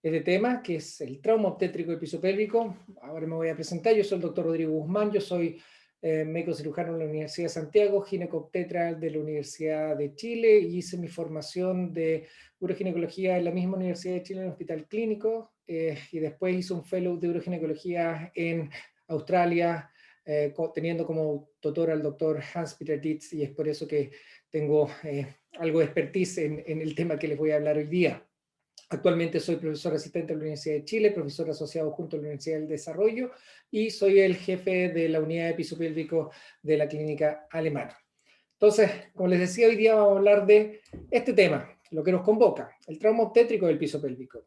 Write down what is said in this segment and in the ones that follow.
este tema, que es el trauma obstétrico epizopélvico. Ahora me voy a presentar. Yo soy el doctor Rodrigo Guzmán, yo soy médico cirujano de la Universidad de Santiago, ginecobstetra de la Universidad de Chile, y hice mi formación de uroginecología en la misma Universidad de Chile, en el Hospital Clínico, y después hice un fellow de uroginecología en Australia, teniendo como tutor al doctor Hans-Peter Dietz, y es por eso que tengo algo de expertise en el tema que les voy a hablar hoy día. Actualmente soy profesor asistente de la Universidad de Chile, profesor asociado junto a la Universidad del Desarrollo, y soy el jefe de la unidad de episopélvico de la clínica alemana. Entonces, como les decía, hoy día vamos a hablar de este tema, lo que nos convoca, el trauma obstétrico del piso pélvico.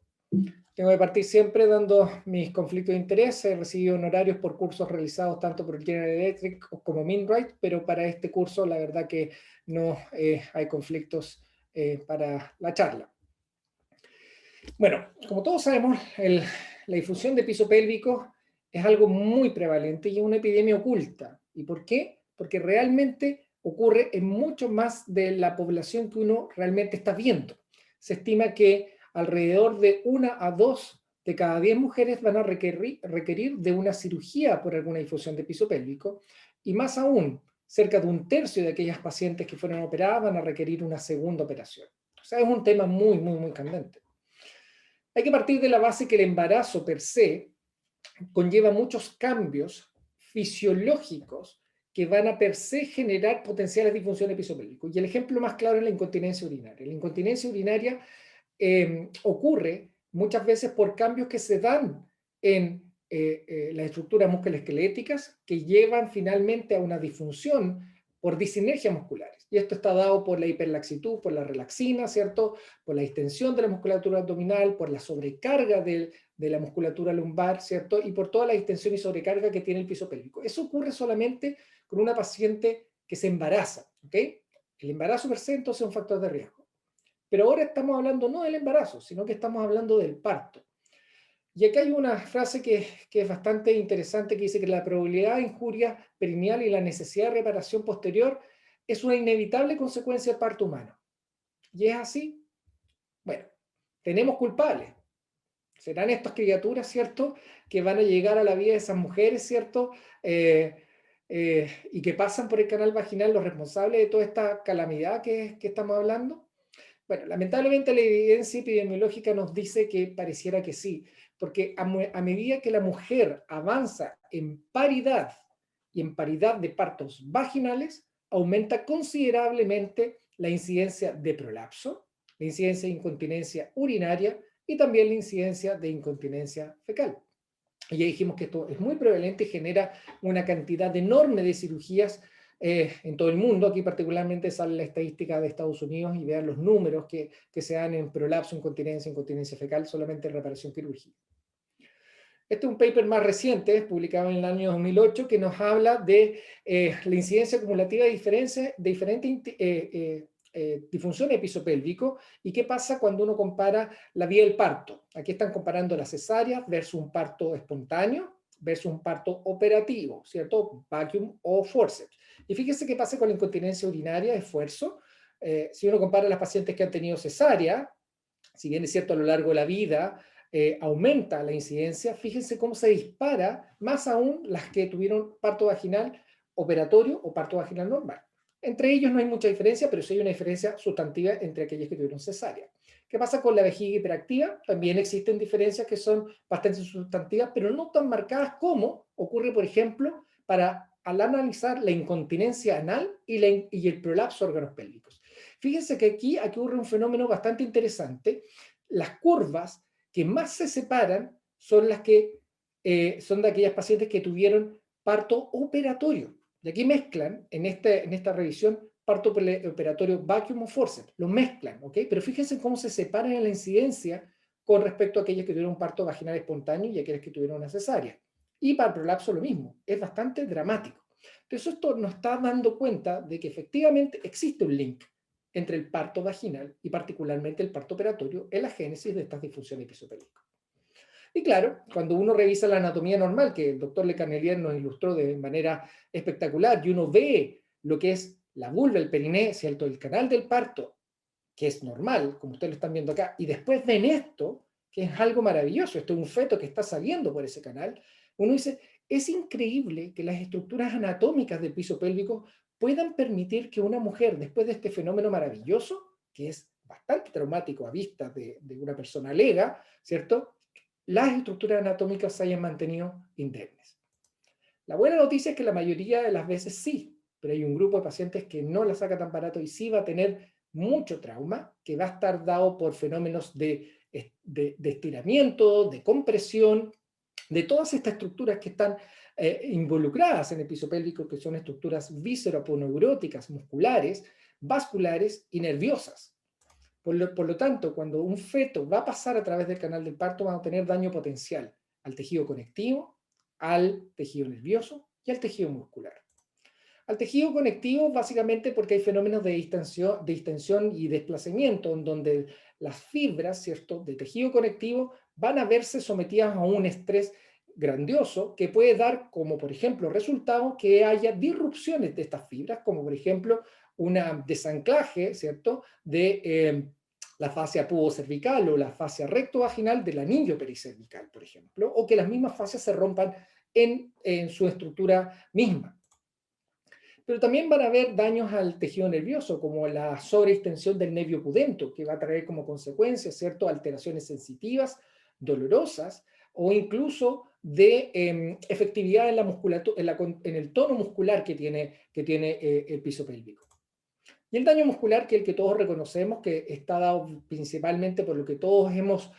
Tengo que partir siempre dando mis conflictos de interés. He recibido honorarios por cursos realizados tanto por General Electric como Mindright, pero para este curso la verdad que no hay conflictos para la charla. Bueno, como todos sabemos, la difusión de piso pélvico es algo muy prevalente y es una epidemia oculta. ¿Y por qué? Porque realmente ocurre en mucho más de la población que uno realmente está viendo. Se estima que alrededor de 1 a 2 de cada 10 mujeres van a requerir de una cirugía por alguna difusión de piso pélvico, y más aún, cerca de 1/3 de aquellas pacientes que fueron operadas van a requerir una segunda operación. O sea, es un tema muy, muy, muy candente. Hay que partir de la base que el embarazo per se conlleva muchos cambios fisiológicos que van a per se generar potenciales disfunciones episopélvicas. Y el ejemplo más claro es la incontinencia urinaria. La incontinencia urinaria ocurre muchas veces por cambios que se dan en las estructuras musculoesqueléticas que llevan finalmente a una disfunción por disinergias musculares. Y esto está dado por la hiperlaxitud, por la relaxina, ¿cierto? Por la distensión de la musculatura abdominal, por la sobrecarga de la musculatura lumbar, ¿cierto? Y por toda la distensión y sobrecarga que tiene el piso pélvico. Eso ocurre solamente con una paciente que se embaraza, ¿ok? El embarazo per se entonces es un factor de riesgo. Pero ahora estamos hablando no del embarazo, sino que estamos hablando del parto. Y aquí hay una frase que es bastante interesante, que dice que la probabilidad de injuria perineal y la necesidad de reparación posterior es una inevitable consecuencia del parto humano. ¿Y es así? Bueno, tenemos culpables. Serán estas criaturas, ¿cierto?, que van a llegar a la vida de esas mujeres, ¿cierto?, y que pasan por el canal vaginal, los responsables de toda esta calamidad que estamos hablando. Bueno, lamentablemente la evidencia epidemiológica nos dice que pareciera que sí, porque a medida que la mujer avanza en paridad y en paridad de partos vaginales, aumenta considerablemente la incidencia de prolapso, la incidencia de incontinencia urinaria y también la incidencia de incontinencia fecal. Y ya dijimos que esto es muy prevalente y genera una cantidad enorme de cirugías en todo el mundo. Aquí particularmente sale la estadística de Estados Unidos y vean los números que se dan en prolapso, incontinencia fecal, solamente en reparación quirúrgica. Este es un paper más reciente, publicado en el año 2008, que nos habla de la incidencia acumulativa de diferentes disfunciones episopélvico y qué pasa cuando uno compara la vía del parto. Aquí están comparando la cesárea versus un parto espontáneo versus un parto operativo, ¿cierto? Vacuum o forceps. Y fíjese qué pasa con la incontinencia urinaria, esfuerzo. Si uno compara a las pacientes que han tenido cesárea, si bien es cierto a lo largo de la vida, aumenta la incidencia, fíjense cómo se dispara, más aún las que tuvieron parto vaginal operatorio o parto vaginal normal. Entre ellos no hay mucha diferencia, pero sí hay una diferencia sustantiva entre aquellas que tuvieron cesárea. ¿Qué pasa con la vejiga hiperactiva? También existen diferencias que son bastante sustantivas, pero no tan marcadas como ocurre, por ejemplo, al analizar la incontinencia anal y el prolapso de órganos pélvicos. Fíjense que aquí ocurre un fenómeno bastante interesante. Las curvas que más se separan son las que son de aquellas pacientes que tuvieron parto operatorio. Y aquí mezclan, en esta revisión, parto operatorio vacuum o forceps. Lo mezclan, ¿ok? Pero fíjense cómo se separan en la incidencia con respecto a aquellas que tuvieron un parto vaginal espontáneo y aquellas que tuvieron una cesárea. Y para el prolapso lo mismo. Es bastante dramático. Entonces esto nos está dando cuenta de que efectivamente existe un link entre el parto vaginal y particularmente el parto operatorio en la génesis de estas disfunciones episopélvicas. Y claro, cuando uno revisa la anatomía normal, que el doctor Le Canelier nos ilustró de manera espectacular, y uno ve lo que es la vulva, el periné, ¿cierto?, el canal del parto, que es normal, como ustedes lo están viendo acá, y después ven esto, que es algo maravilloso, esto es un feto que está saliendo por ese canal, uno dice, es increíble que las estructuras anatómicas del piso pélvico puedan permitir que una mujer, después de este fenómeno maravilloso, que es bastante traumático a vista de una persona lega, ¿cierto? Las estructuras anatómicas se hayan mantenido indemnes. La buena noticia es que la mayoría de las veces sí, pero hay un grupo de pacientes que no la saca tan barato y sí va a tener mucho trauma, que va a estar dado por fenómenos de estiramiento, de compresión, de todas estas estructuras que están involucradas en el piso pélvico, que son estructuras visceroponeuróticas, musculares, vasculares y nerviosas. Por lo tanto, cuando un feto va a pasar a través del canal del parto, va a tener daño potencial al tejido conectivo, al tejido nervioso y al tejido muscular. Al tejido conectivo, básicamente porque hay fenómenos de distensión y desplazamiento, en donde las fibras, ¿cierto?, de tejido conectivo van a verse sometidas a un estrés grandioso que puede dar como, por ejemplo, resultado que haya disrupciones de estas fibras, como por ejemplo un desanclaje, ¿cierto?, de la fascia pubocervical o la fascia rectovaginal del anillo pericervical, por ejemplo, o que las mismas fascias se rompan en su estructura misma. Pero también van a haber daños al tejido nervioso, como la sobreextensión del nervio pudento, que va a traer como consecuencia, ¿cierto?, alteraciones sensitivas, dolorosas, o incluso de efectividad en la musculatura, en el tono muscular que tiene el piso pélvico. Y el daño muscular, que es el que todos reconocemos, que está dado principalmente por lo que todos hemos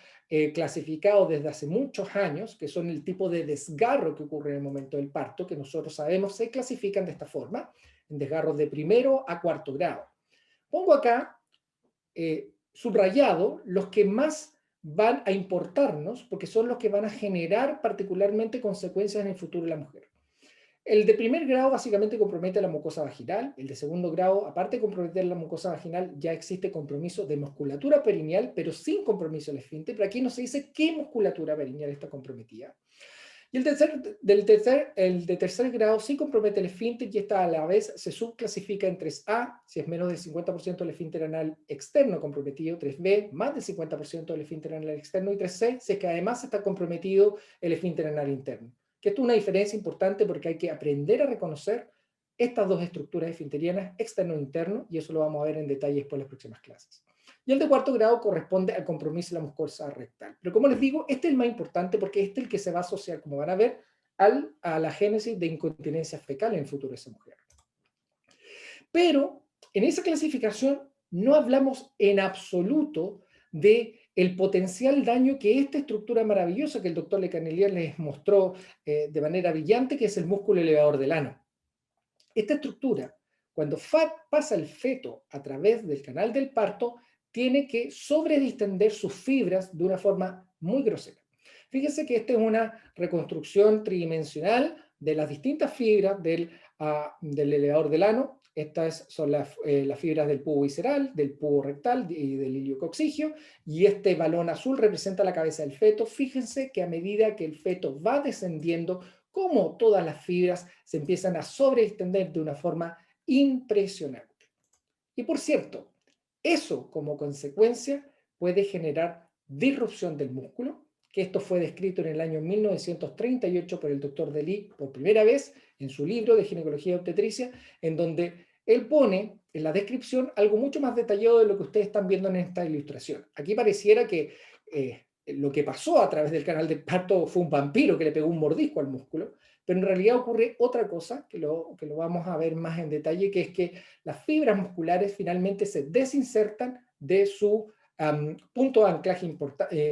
clasificado desde hace muchos años, que son el tipo de desgarro que ocurre en el momento del parto, que nosotros sabemos se clasifican de esta forma, en desgarros de primero a cuarto grado. Pongo acá subrayado los que más van a importarnos, porque son los que van a generar particularmente consecuencias en el futuro de la mujer. El de primer grado básicamente compromete la mucosa vaginal. El de segundo grado, aparte de comprometer la mucosa vaginal, ya existe compromiso de musculatura perineal, pero sin compromiso del esfínter. Pero aquí no se dice qué musculatura perineal está comprometida. Y el de tercer grado sí compromete el esfínter y esta a la vez se subclasifica en 3A, si es menos del 50% del esfínter anal externo comprometido, 3B, más del 50% del esfínter anal externo, y 3C, si es que además está comprometido el esfínter anal interno. Que esto es una diferencia importante porque hay que aprender a reconocer estas dos estructuras esfinterianas, externo e interno, y eso lo vamos a ver en detalle después en las próximas clases. Y el de cuarto grado corresponde al compromiso de la mucosa rectal. Pero como les digo, este es el más importante porque este es el que se va a asociar, como van a ver, a la génesis de incontinencia fecal en el futuro de esa mujer. Pero en esa clasificación no hablamos en absoluto de el potencial daño que esta estructura maravillosa que el doctor Le Cannelier les mostró de manera brillante, que es el músculo elevador del ano. Esta estructura, cuando pasa el feto a través del canal del parto, tiene que sobredistender sus fibras de una forma muy grosera. Fíjense que esta es una reconstrucción tridimensional de las distintas fibras del elevador del ano. Estas son las fibras del pubo visceral, del pubo rectal y del iliococcigio, y este balón azul representa la cabeza del feto. Fíjense que a medida que el feto va descendiendo, como todas las fibras se empiezan a sobreextender de una forma impresionante. Y por cierto, eso como consecuencia puede generar disrupción del músculo, que esto fue descrito en el año 1938 por el doctor Delis por primera vez en su libro de ginecología y obstetricia, en donde él pone en la descripción algo mucho más detallado de lo que ustedes están viendo en esta ilustración. Aquí pareciera que lo que pasó a través del canal del parto fue un vampiro que le pegó un mordisco al músculo, pero en realidad ocurre otra cosa que lo vamos a ver más en detalle, que es que las fibras musculares finalmente se desinsertan de su punto de anclaje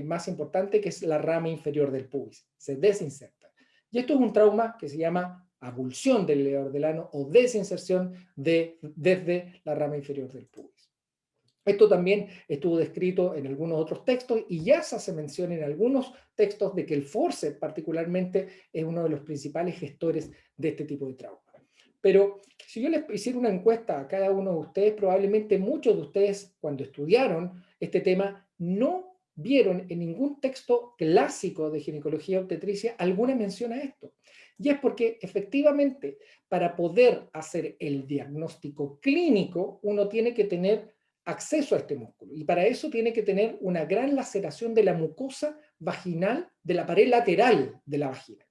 más importante, que es la rama inferior del pubis. Se desinserta. Y esto es un trauma que se llama avulsión del elevador del ano o desinserción desde la rama inferior del pubis. Esto también estuvo descrito en algunos otros textos y ya se hace mención en algunos textos de que el forceps particularmente es uno de los principales gestores de este tipo de trauma. Pero si yo les hiciera una encuesta a cada uno de ustedes, probablemente muchos de ustedes cuando estudiaron este tema no vieron en ningún texto clásico de ginecología obstetricia alguna mención a esto. Y es porque efectivamente para poder hacer el diagnóstico clínico uno tiene que tener acceso a este músculo. Y para eso tiene que tener una gran laceración de la mucosa vaginal, de la pared lateral de la vagina.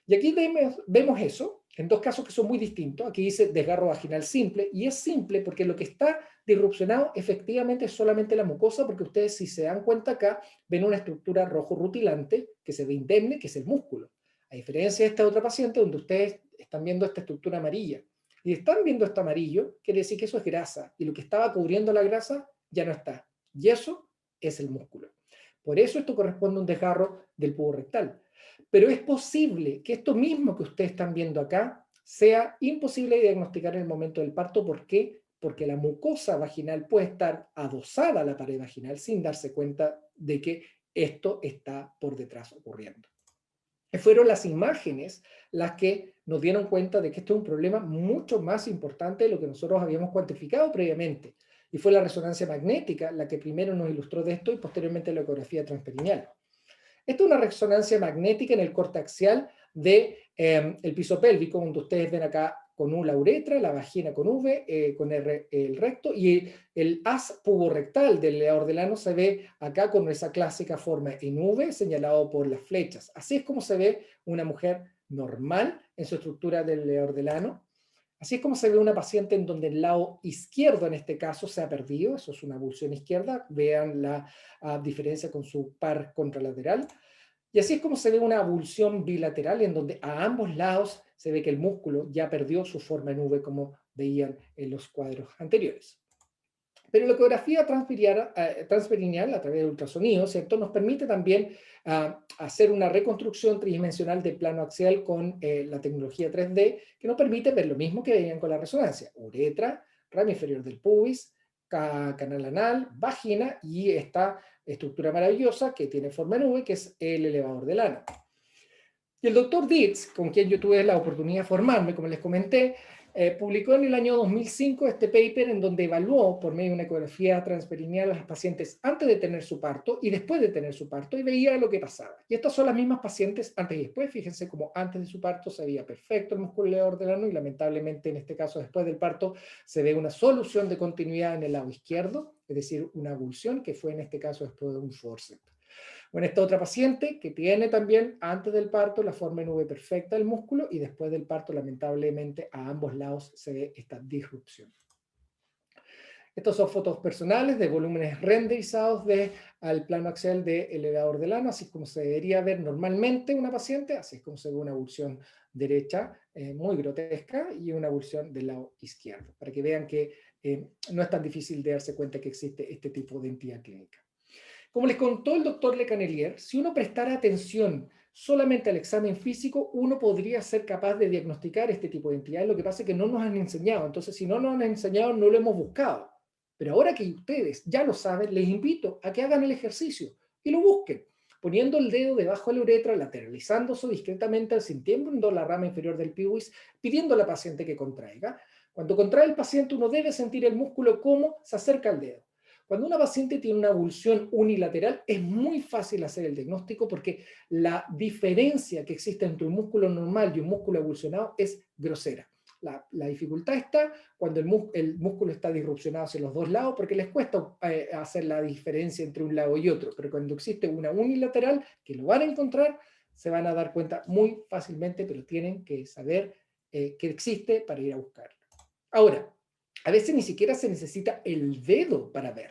Y aquí vemos eso, en dos casos que son muy distintos. Aquí dice desgarro vaginal simple, y es simple porque lo que está disrupcionado efectivamente es solamente la mucosa, porque ustedes, si se dan cuenta acá, ven una estructura rojo rutilante que se ve indemne, que es el músculo. A diferencia de esta otra paciente, donde ustedes están viendo esta estructura amarilla. Y están viendo esto amarillo, quiere decir que eso es grasa, y lo que estaba cubriendo la grasa ya no está. Y eso es el músculo. Por eso esto corresponde a un desgarro del pubo rectal. Pero es posible que esto mismo que ustedes están viendo acá sea imposible de diagnosticar en el momento del parto. ¿Por qué? Porque la mucosa vaginal puede estar adosada a la pared vaginal sin darse cuenta de que esto está por detrás ocurriendo. Fueron las imágenes las que nos dieron cuenta de que esto es un problema mucho más importante de lo que nosotros habíamos cuantificado previamente. Y fue la resonancia magnética la que primero nos ilustró de esto y posteriormente la ecografía transperineal. Esta es una resonancia magnética en el corte axial del el piso pélvico, donde ustedes ven acá con U la uretra, la vagina con V, con R el recto, y el haz puborectal del leador del ano se ve acá con esa clásica forma en V, señalado por las flechas. Así es como se ve una mujer normal en su estructura del leador del ano. Así es como se ve una paciente en donde el lado izquierdo, en este caso, se ha perdido. Eso es una avulsión izquierda. Vean la diferencia con su par contralateral. Y así es como se ve una avulsión bilateral, en donde a ambos lados se ve que el músculo ya perdió su forma en V, como veían en los cuadros anteriores. Pero la ecografía transperineal a través de ultrasonido, ¿cierto?, nos permite también hacer una reconstrucción tridimensional del plano axial con la tecnología 3D, que nos permite ver lo mismo que veían con la resonancia: uretra, rama inferior del pubis, canal anal, vagina y esta estructura maravillosa que tiene forma en V, que es el elevador del ano. Y el doctor Dietz, con quien yo tuve la oportunidad de formarme, como les comenté, publicó en el año 2005 este paper en donde evaluó por medio de una ecografía transperineal a las pacientes antes de tener su parto y después de tener su parto, y veía lo que pasaba. Y estas son las mismas pacientes antes y después. Fíjense cómo antes de su parto se veía perfecto el músculo elevador del ano, y lamentablemente en este caso después del parto se ve una solución de continuidad en el lado izquierdo, es decir, una avulsión que fue en este caso después de un forceps. Bueno, esta otra paciente que tiene también antes del parto la forma en V perfecta del músculo, y después del parto lamentablemente a ambos lados se ve esta disrupción. Estas son fotos personales de volúmenes renderizados al plano axial del elevador del ano, así es como se debería ver normalmente una paciente, así es como se ve una avulsión derecha muy grotesca y una avulsión del lado izquierdo, para que vean que no es tan difícil de darse cuenta que existe este tipo de entidad clínica. Como les contó el doctor Le Canelier, si uno prestara atención solamente al examen físico, uno podría ser capaz de diagnosticar este tipo de entidades. Lo que pasa es que no nos han enseñado. Entonces, si no nos han enseñado, no lo hemos buscado. Pero ahora que ustedes ya lo saben, les invito a que hagan el ejercicio y lo busquen, poniendo el dedo debajo de la uretra, lateralizándose discretamente, sintiendo la rama inferior del pubis, pidiendo a la paciente que contraiga. Cuando contrae el paciente, uno debe sentir el músculo cómo se acerca al dedo. Cuando una paciente tiene una avulsión unilateral, es muy fácil hacer el diagnóstico, porque la diferencia que existe entre un músculo normal y un músculo avulsionado es grosera. La dificultad está cuando el músculo está disrupcionado hacia los dos lados, porque les cuesta hacer la diferencia entre un lado y otro. Pero cuando existe una unilateral, que lo van a encontrar, se van a dar cuenta muy fácilmente, pero tienen que saber que existe para ir a buscarlo. Ahora, a veces ni siquiera se necesita el dedo para ver.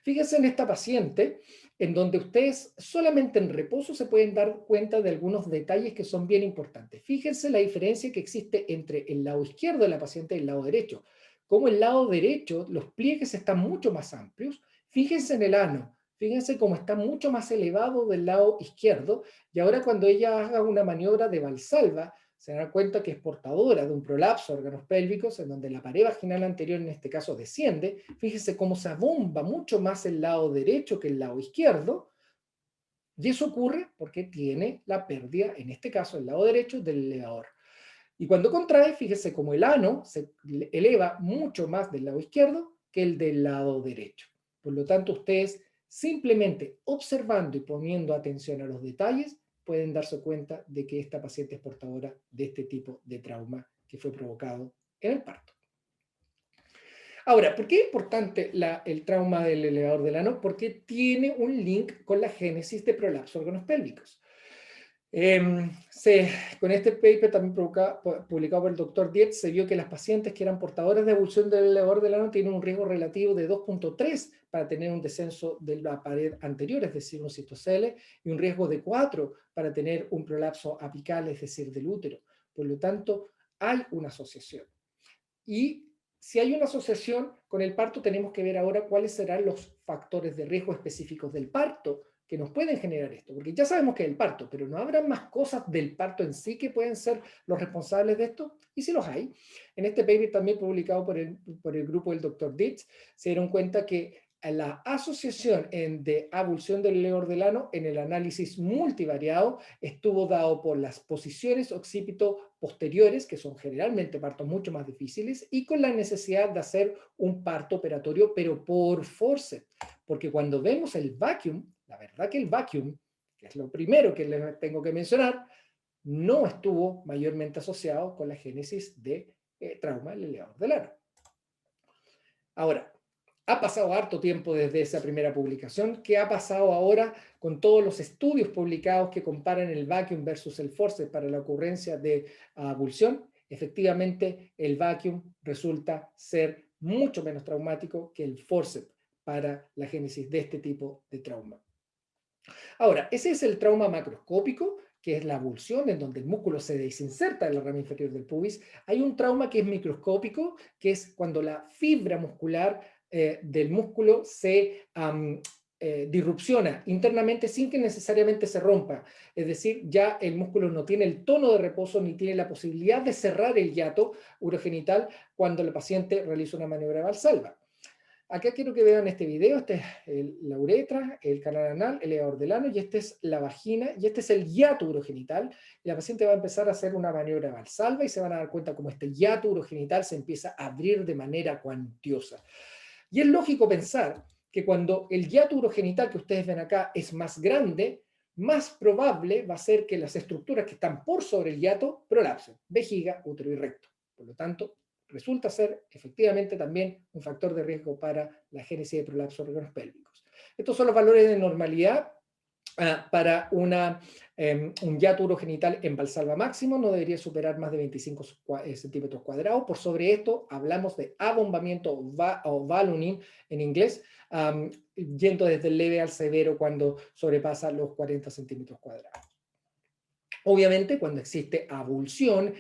Fíjense en esta paciente, en donde ustedes solamente en reposo se pueden dar cuenta de algunos detalles que son bien importantes. Fíjense la diferencia que existe entre el lado izquierdo de la paciente y el lado derecho. Como el lado derecho, los pliegues están mucho más amplios. Fíjense en el ano. Fíjense cómo está mucho más elevado del lado izquierdo. Y ahora, cuando ella haga una maniobra de Valsalva, se dan cuenta que es portadora de un prolapso de órganos pélvicos, en donde la pared vaginal anterior, en este caso, desciende. Fíjese cómo se abomba mucho más el lado derecho que el lado izquierdo, y eso ocurre porque tiene la pérdida, en este caso, el lado derecho del elevador. Y cuando contrae, fíjese cómo el ano se eleva mucho más del lado izquierdo que el del lado derecho. Por lo tanto, ustedes, simplemente observando y poniendo atención a los detalles, pueden darse cuenta de que esta paciente es portadora de este tipo de trauma que fue provocado en el parto. Ahora, ¿por qué es importante el trauma del elevador del ano? Porque tiene un link con la génesis de prolapso órganos pélvicos. Con este paper también publicado por el doctor Dietz, se vio que las pacientes que eran portadoras de avulsión del elevador del ano tienen un riesgo relativo de 2.3 para tener un descenso de la pared anterior, es decir, un cistocele, y un riesgo de 4 para tener un prolapso apical, es decir, del útero. Por lo tanto, hay una asociación. Y si hay una asociación con el parto, tenemos que ver ahora cuáles serán los factores de riesgo específicos del parto que nos pueden generar esto, porque ya sabemos que es el parto, pero ¿no habrá más cosas del parto en sí que pueden ser los responsables de esto? Y si los hay, en este paper también publicado por el grupo del Dr. Dietz, se dieron cuenta que la asociación de avulsión del elevador del ano en el análisis multivariado estuvo dado por las posiciones occipito posteriores, que son generalmente partos mucho más difíciles, y con la necesidad de hacer un parto operatorio, pero por forceps, porque cuando vemos el vacuum, la verdad que el vacuum, que es lo primero que les tengo que mencionar, no estuvo mayormente asociado con la génesis de trauma del elevador del ano. Ahora, ha pasado harto tiempo desde esa primera publicación. ¿Qué ha pasado ahora con todos los estudios publicados que comparan el vacuum versus el forceps para la ocurrencia de avulsión? Efectivamente, el vacuum resulta ser mucho menos traumático que el forceps para la génesis de este tipo de trauma. Ahora, ese es el trauma macroscópico, que es la avulsión, en donde el músculo se desinserta en la rama inferior del pubis. Hay un trauma que es microscópico, que es cuando la fibra muscular del músculo se disrupciona internamente sin que necesariamente se rompa. Es decir, ya el músculo no tiene el tono de reposo ni tiene la posibilidad de cerrar el hiato urogenital cuando el paciente realiza una maniobra valsalva. Acá quiero que vean este video. Este es la uretra, el canal anal, el elevador del ano, y este es la vagina, y este es el hiato urogenital. Y la paciente va a empezar a hacer una maniobra valsalva y se van a dar cuenta cómo este hiato urogenital se empieza a abrir de manera cuantiosa. Y es lógico pensar que cuando el hiato urogenital que ustedes ven acá es más grande, más probable va a ser que las estructuras que están por sobre el hiato prolapsen: vejiga, útero y recto. Por lo tanto, resulta ser efectivamente también un factor de riesgo para la génesis de prolapso de órganos pélvicos. Estos son los valores de normalidad para un hiato urogenital en valsalva máximo. No debería superar más de 25 centímetros cuadrados. Por sobre esto hablamos de abombamiento o ballooning en inglés, yendo desde el leve al severo cuando sobrepasa los 40 centímetros cuadrados. Obviamente, cuando existe avulsión,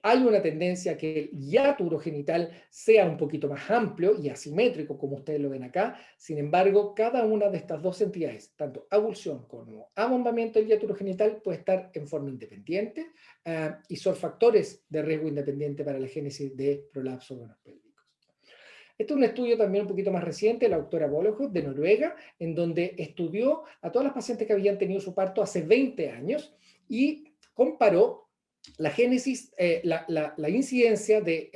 hay una tendencia a que el hiato urogenital sea un poquito más amplio y asimétrico, como ustedes lo ven acá. Sin embargo, cada una de estas dos entidades, tanto avulsión como abombamiento del hiato urogenital, puede estar en forma independiente y son factores de riesgo independiente para la génesis de prolapso de órganos pélvicos. Este es un estudio también un poquito más reciente, la doctora Bolojos, de Noruega, en donde estudió a todas las pacientes que habían tenido su parto hace 20 años y comparó la génesis, la incidencia de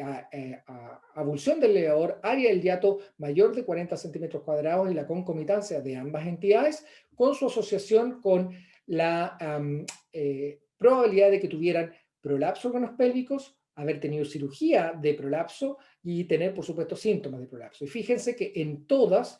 avulsión del elevador, área del hiato mayor de 40 centímetros cuadrados y la concomitancia de ambas entidades con su asociación con la probabilidad de que tuvieran prolapso de órganos pélvicos, haber tenido cirugía de prolapso y tener, por supuesto, síntomas de prolapso. Y fíjense que en todas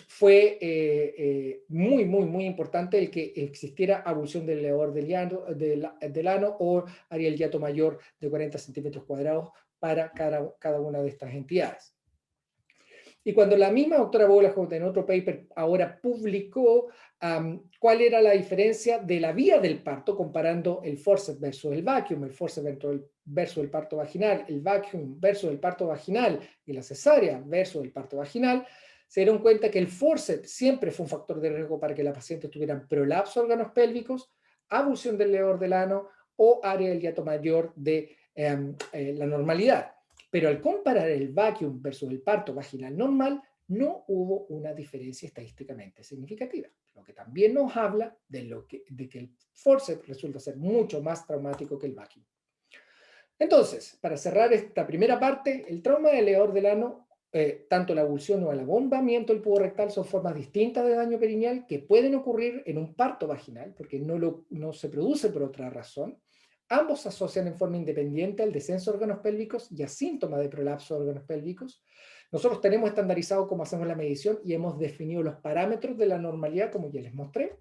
fue muy, muy, muy importante el que existiera avulsión del elevador del ano o área del hiato mayor de 40 centímetros cuadrados para cada una de estas entidades. Y cuando la misma doctora Bolajov en otro paper ahora publicó cuál era la diferencia de la vía del parto comparando el forceps versus el vacuum, el forceps versus el parto vaginal, el vacuum versus el parto vaginal y la cesárea versus el parto vaginal, se dieron cuenta que el forceps siempre fue un factor de riesgo para que las pacientes tuvieran prolapso de órganos pélvicos, avulsión del elevador del ano o área del hiato mayor de la normalidad. Pero al comparar el vacuum versus el parto vaginal normal, no hubo una diferencia estadísticamente significativa, lo que también nos habla de que el forceps resulta ser mucho más traumático que el vacuum. Entonces, para cerrar esta primera parte, el trauma del elevador del ano, tanto la avulsión o el abombamiento del tubo rectal, son formas distintas de daño perineal que pueden ocurrir en un parto vaginal, porque no se produce por otra razón, Ambos se asocian en forma independiente al descenso de órganos pélvicos y a síntomas de prolapso de órganos pélvicos. Nosotros tenemos estandarizado cómo hacemos la medición y hemos definido los parámetros de la normalidad, como ya les mostré.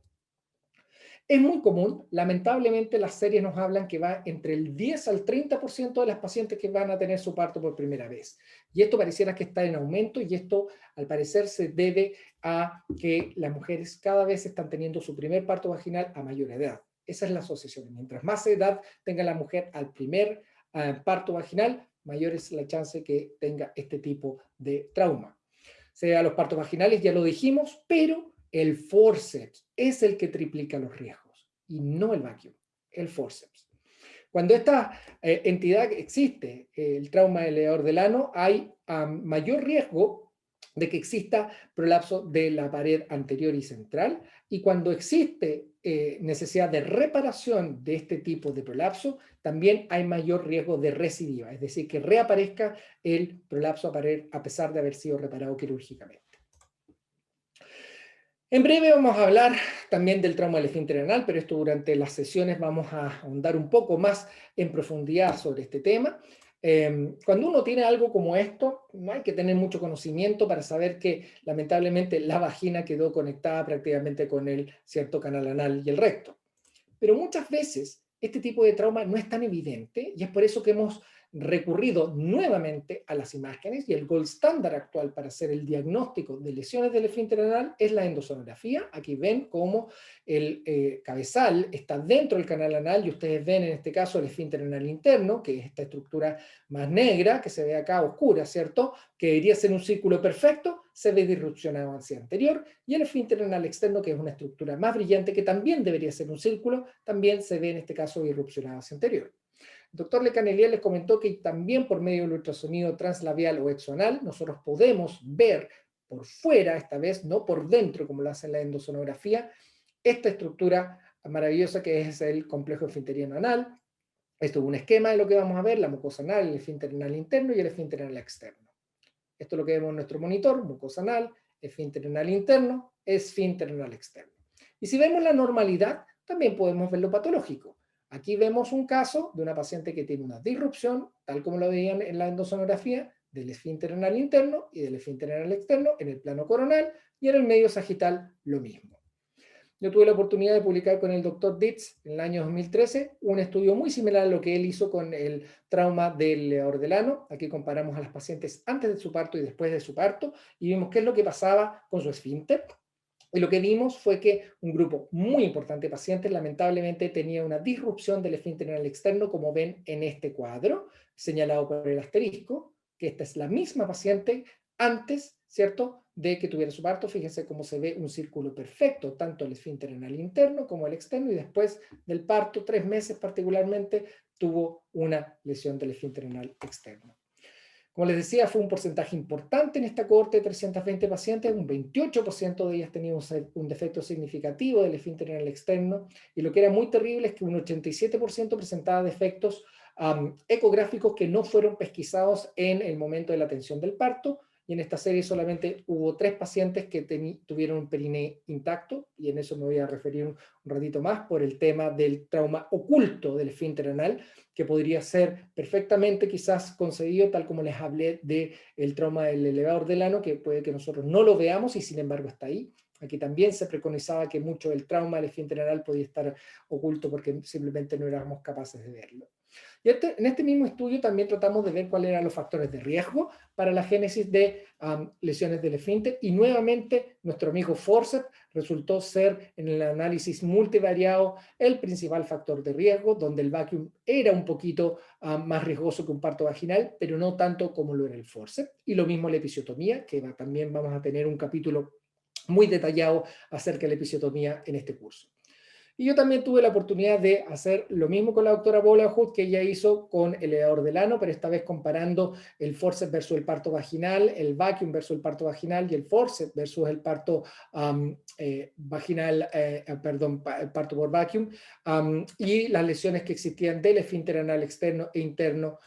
Es muy común, lamentablemente las series nos hablan que va entre el 10 al 30% de las pacientes que van a tener su parto por primera vez. Y esto pareciera que está en aumento y esto al parecer se debe a que las mujeres cada vez están teniendo su primer parto vaginal a mayor edad. Esa es la asociación. Mientras más edad tenga la mujer al primer parto vaginal, mayor es la chance que tenga este tipo de trauma. Sea los partos vaginales, ya lo dijimos, pero el forceps es el que triplica los riesgos y no el vacuum, el forceps. Cuando esta entidad existe, el trauma del elevador del ano, hay mayor riesgo de que exista prolapso de la pared anterior y central, y cuando existe necesidad de reparación de este tipo de prolapso, también hay mayor riesgo de recidiva, es decir, que reaparezca el prolapso a pesar de haber sido reparado quirúrgicamente. En breve vamos a hablar también del trauma del esfínter anal, pero esto durante las sesiones vamos a ahondar un poco más en profundidad sobre este tema. Cuando uno tiene algo como esto, no hay que tener mucho conocimiento para saber que lamentablemente la vagina quedó conectada prácticamente con el cierto canal anal y el recto. Pero muchas veces este tipo de trauma no es tan evidente y es por eso que hemos recurrido nuevamente a las imágenes y el gold estándar actual para hacer el diagnóstico de lesiones del esfínter anal es la endosonografía. Aquí ven cómo el cabezal está dentro del canal anal y ustedes ven en este caso el esfínter anal interno, que es esta estructura más negra que se ve acá oscura, ¿cierto? Que debería ser un círculo perfecto, se ve disrupcionado hacia anterior, y el esfínter anal externo, que es una estructura más brillante que también debería ser un círculo, también se ve en este caso disrupcionado hacia anterior. El doctor Le Canelier les comentó que también por medio del ultrasonido translabial o exoanal nosotros podemos ver por fuera, esta vez no por dentro como lo hace la endosonografía, esta estructura maravillosa que es el complejo esfinteriano anal. Esto es un esquema de lo que vamos a ver, la mucosa anal, el esfínter anal interno y el esfínter anal externo. Esto es lo que vemos en nuestro monitor, mucosa anal, esfínter anal interno, esfínter anal externo. Y si vemos la normalidad, también podemos ver lo patológico. Aquí vemos un caso de una paciente que tiene una disrupción, tal como lo veían en la endosonografía, del esfínter anal interno y del esfínter anal externo en el plano coronal, y en el medio sagital lo mismo. Yo tuve la oportunidad de publicar con el doctor Ditz en el año 2013 un estudio muy similar a lo que él hizo con el trauma del elevador del ano. Aquí comparamos a las pacientes antes de su parto y después de su parto y vimos qué es lo que pasaba con su esfínter. Y lo que vimos fue que un grupo muy importante de pacientes lamentablemente tenía una disrupción del esfínter anal externo, como ven en este cuadro, señalado por el asterisco, que esta es la misma paciente antes, ¿cierto?, de que tuviera su parto. Fíjense cómo se ve un círculo perfecto, tanto el esfínter anal interno como el externo, y después del parto, 3 meses particularmente, tuvo una lesión del esfínter anal externo. Como les decía, fue un porcentaje importante en esta cohorte de 320 pacientes, un 28% de ellas tenían un defecto significativo del esfínter anal externo, y lo que era muy terrible es que un 87% presentaba defectos ecográficos que no fueron pesquisados en el momento de la atención del parto, y en esta serie solamente hubo 3 pacientes que tuvieron un periné intacto, y en eso me voy a referir un ratito más por el tema del trauma oculto del esfínter anal, que podría ser perfectamente quizás concedido, tal como les hablé del trauma del elevador del ano, que puede que nosotros no lo veamos y sin embargo está ahí. Aquí también se preconizaba que mucho del trauma del esfínter anal podía estar oculto porque simplemente no éramos capaces de verlo. Y en este mismo estudio también tratamos de ver cuáles eran los factores de riesgo para la génesis de lesiones del esfínter, y nuevamente nuestro amigo forceps resultó ser en el análisis multivariado el principal factor de riesgo, donde el vacuum era un poquito más riesgoso que un parto vaginal, pero no tanto como lo era el forceps. Y lo mismo la episiotomía, que también vamos a tener un capítulo muy detallado acerca de la episiotomía en este curso. Y yo también tuve la oportunidad de hacer lo mismo con la doctora Paula Hood, que ella hizo con el elevador del ano, pero esta vez comparando el forceps versus el parto vaginal, el vacuum versus el parto vaginal y el forceps versus el parto vaginal, el parto por vacuum, y las lesiones que existían del esfínter anal externo e interno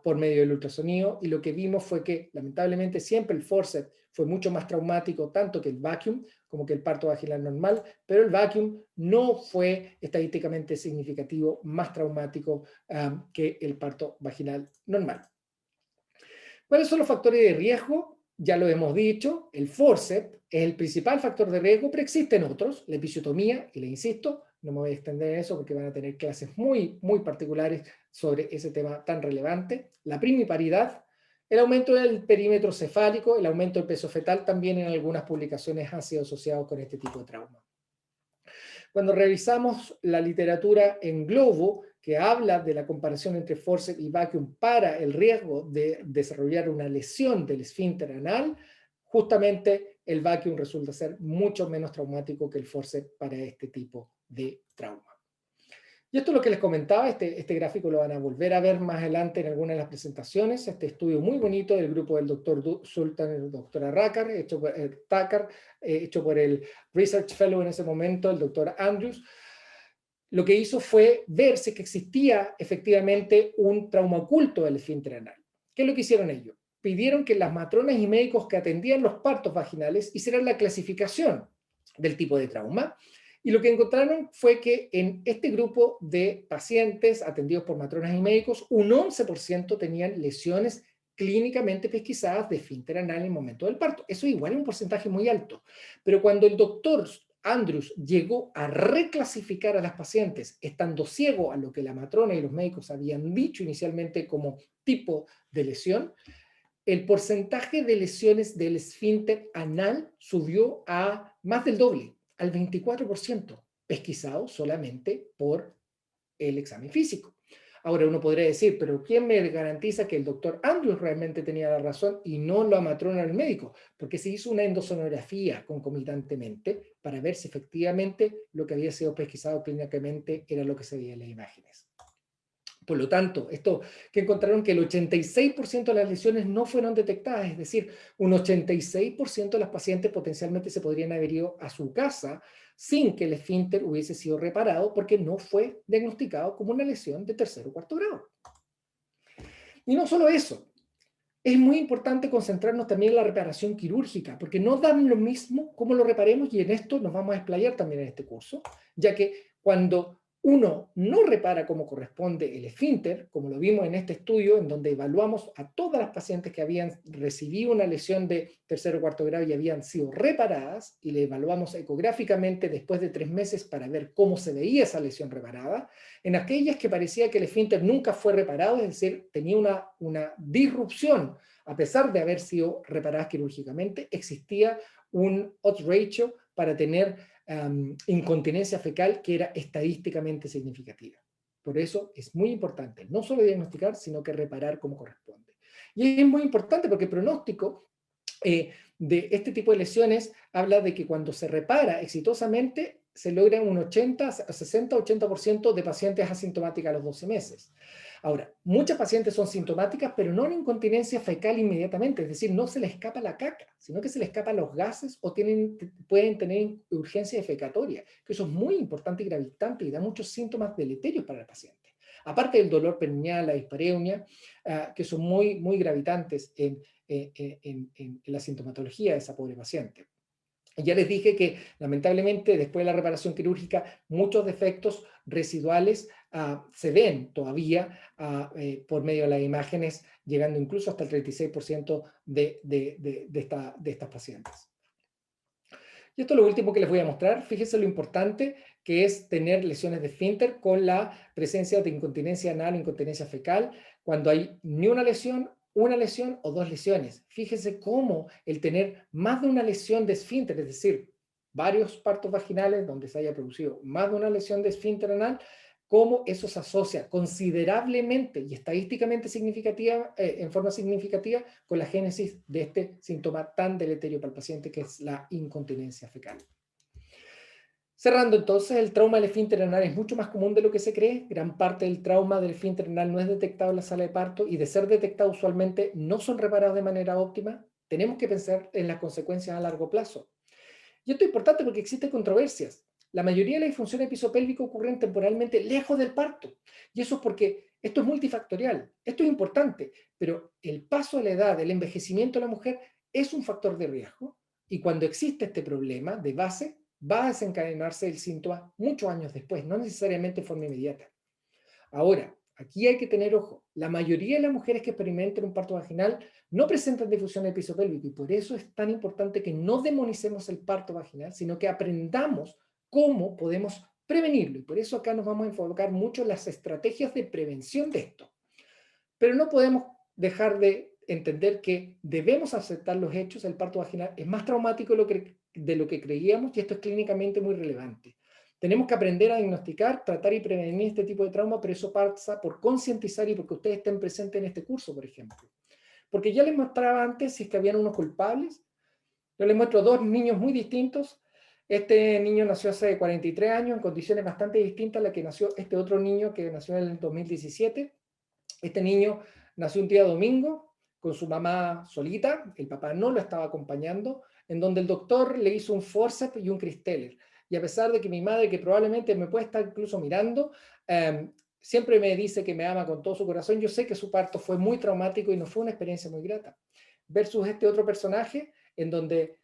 por medio del ultrasonido. Y lo que vimos fue que lamentablemente siempre el forceps fue mucho más traumático tanto que el vacuum como que el parto vaginal normal, pero el vacuum no fue estadísticamente significativo, más traumático que el parto vaginal normal. ¿Cuáles son los factores de riesgo? Ya lo hemos dicho, el forceps es el principal factor de riesgo, pero existen otros, la episiotomía, y le insisto, no me voy a extender en eso porque van a tener clases muy, muy particulares sobre ese tema tan relevante. La primiparidad, el aumento del perímetro cefálico, el aumento del peso fetal también en algunas publicaciones han sido asociados con este tipo de trauma. Cuando revisamos la literatura en globo, que habla de la comparación entre forceps y vacuum para el riesgo de desarrollar una lesión del esfínter anal, justamente el vacuum resulta ser mucho menos traumático que el forceps para este tipo de trauma. Y esto es lo que les comentaba, este gráfico lo van a volver a ver más adelante en alguna de las presentaciones, este estudio muy bonito del grupo del doctor Sultan y la doctora Rakar, hecho por el Research Fellow en ese momento, el doctor Andrews. Lo que hizo fue ver si que existía efectivamente un trauma oculto del esfínter anal. ¿Qué es lo que hicieron ellos? Pidieron que las matronas y médicos que atendían los partos vaginales hicieran la clasificación del tipo de trauma. Y lo que encontraron fue que en este grupo de pacientes atendidos por matronas y médicos, un 11% tenían lesiones clínicamente pesquisadas de esfínter anal en el momento del parto. Eso igual es un porcentaje muy alto. Pero cuando el doctor Andrews llegó a reclasificar a las pacientes, estando ciego a lo que la matrona y los médicos habían dicho inicialmente como tipo de lesión, el porcentaje de lesiones del esfínter anal subió a más del doble, al 24%, pesquisado solamente por el examen físico. Ahora uno podría decir, pero ¿quién me garantiza que el doctor Andrews realmente tenía la razón y no la matrona del médico? Porque se hizo una endosonografía concomitantemente para ver si efectivamente lo que había sido pesquisado clínicamente era lo que se veía en las imágenes. Por lo tanto, esto que encontraron que el 86% de las lesiones no fueron detectadas, es decir, un 86% de las pacientes potencialmente se podrían haber ido a su casa sin que el esfínter hubiese sido reparado porque no fue diagnosticado como una lesión de tercer o cuarto grado. Y no solo eso, es muy importante concentrarnos también en la reparación quirúrgica, porque no dan lo mismo cómo lo reparemos, y en esto nos vamos a explayar también en este curso, ya que cuando uno no repara como corresponde el esfínter, como lo vimos en este estudio, en donde evaluamos a todas las pacientes que habían recibido una lesión de tercer o cuarto grado y habían sido reparadas, y le evaluamos ecográficamente después de 3 meses para ver cómo se veía esa lesión reparada, en aquellas que parecía que el esfínter nunca fue reparado, es decir, tenía una disrupción, a pesar de haber sido reparadas quirúrgicamente, existía un odds ratio para tener incontinencia fecal que era estadísticamente significativa. Por eso es muy importante no solo diagnosticar, sino que reparar como corresponde. Y es muy importante porque el pronóstico de este tipo de lesiones habla de que cuando se repara exitosamente se logra un 60-80% de pacientes asintomáticas a los 12 meses. Ahora, muchas pacientes son sintomáticas, pero no en incontinencia fecal inmediatamente, es decir, no se les escapa la caca, sino que se les escapan los gases o pueden tener urgencia defecatoria, que eso es muy importante y gravitante y da muchos síntomas deleterios para el paciente. Aparte del dolor perineal, la dispareunia, que son muy, muy gravitantes en la sintomatología de esa pobre paciente. Ya les dije que lamentablemente después de la reparación quirúrgica muchos defectos residuales se ven todavía por medio de las imágenes, llegando incluso hasta el 36% de estas pacientes. Y esto es lo último que les voy a mostrar. Fíjense lo importante que es tener lesiones de esfínter con la presencia de incontinencia anal, incontinencia fecal, cuando hay ni una lesión o 2 lesiones. Fíjense cómo el tener más de una lesión de esfínter, es decir, varios partos vaginales donde se haya producido más de una lesión de esfínter anal, cómo eso se asocia considerablemente y estadísticamente significativa, en forma significativa con la génesis de este síntoma tan deleterio para el paciente que es la incontinencia fecal. Cerrando entonces, el trauma del esfínter anal es mucho más común de lo que se cree. Gran parte del trauma del esfínter anal no es detectado en la sala de parto y de ser detectado usualmente no son reparados de manera óptima. Tenemos que pensar en las consecuencias a largo plazo. Y esto es importante porque existen controversias. La mayoría de las disfunciones episopélvicas ocurren temporalmente lejos del parto. Y eso es porque esto es multifactorial. Esto es importante, pero el paso de la edad, el envejecimiento de la mujer es un factor de riesgo y cuando existe este problema de base, va a desencadenarse el síntoma muchos años después, no necesariamente de forma inmediata. Ahora, aquí hay que tener ojo. La mayoría de las mujeres que experimentan un parto vaginal no presentan difusión del piso pélvico y por eso es tan importante que no demonicemos el parto vaginal, sino que aprendamos cómo podemos prevenirlo. Y por eso acá nos vamos a enfocar mucho en las estrategias de prevención de esto. Pero no podemos dejar de entender que debemos aceptar los hechos. El parto vaginal es más traumático de lo que creíamos y esto es clínicamente muy relevante. Tenemos que aprender a diagnosticar, tratar y prevenir este tipo de trauma, pero eso pasa por concientizar y porque ustedes estén presentes en este curso, por ejemplo. Porque ya les mostraba antes si es que habían unos culpables. Yo les muestro dos niños muy distintos. Este niño nació hace 43 años en condiciones bastante distintas a la que nació este otro niño que nació en el 2017. Este niño nació un día domingo con su mamá solita, el papá no lo estaba acompañando, en donde el doctor le hizo un forceps y un cristeller. Y a pesar de que mi madre, que probablemente me puede estar incluso mirando, siempre me dice que me ama con todo su corazón, yo sé que su parto fue muy traumático y no fue una experiencia muy grata. Versus este otro personaje, en donde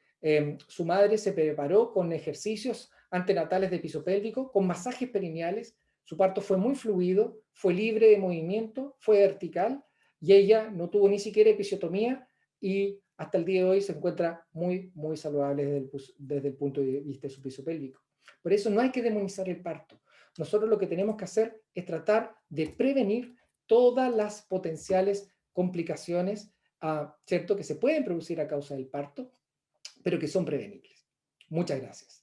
su madre se preparó con ejercicios antenatales de piso pélvico, con masajes perineales. Su parto fue muy fluido, fue libre de movimiento, fue vertical y ella no tuvo ni siquiera episiotomía y hasta el día de hoy se encuentra muy, muy saludable desde el punto de vista de su piso pélvico. Por eso no hay que demonizar el parto. Nosotros lo que tenemos que hacer es tratar de prevenir todas las potenciales complicaciones, ¿cierto?, que se pueden producir a causa del parto, pero que son prevenibles. Muchas gracias.